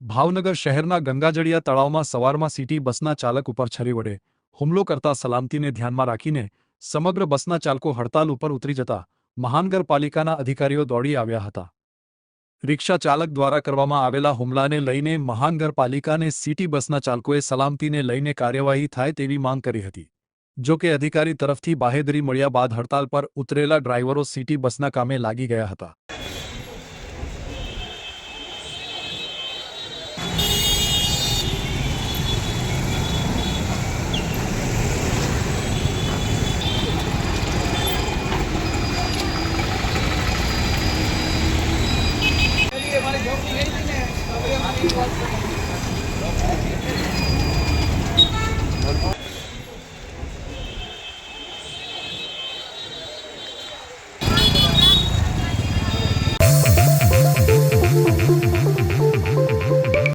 ભાવનગર શહેરના ગંગાજળિયા તળાવમાં સવારમાં સિટી બસના ચાલક ઉપર છરી વડે હુમલો કરતા સલામતીને ધ્યાનમાં રાખીને સમગ્ર બસના ચાલકો હડતાલ ઉપર ઉતરી જતા મહાનગરપાલિકાના અધિકારીઓ દોડી આવ્યા હતા. રિક્ષા ચાલક દ્વારા કરવામાં આવેલા હુમલાને લઈને મહાનગરપાલિકાને સિટી બસના ચાલકોએ સલામતીને લઈને કાર્યવાહી થાય તેવી માંગ કરી હતી. જો કે અધિકારી તરફથી બાહેધરી મળ્યા બાદ હડતાલ પર ઉતરેલા ડ્રાઈવરો સિટી બસના કામે લાગી ગયા હતા. हमारे जॉब नहीं है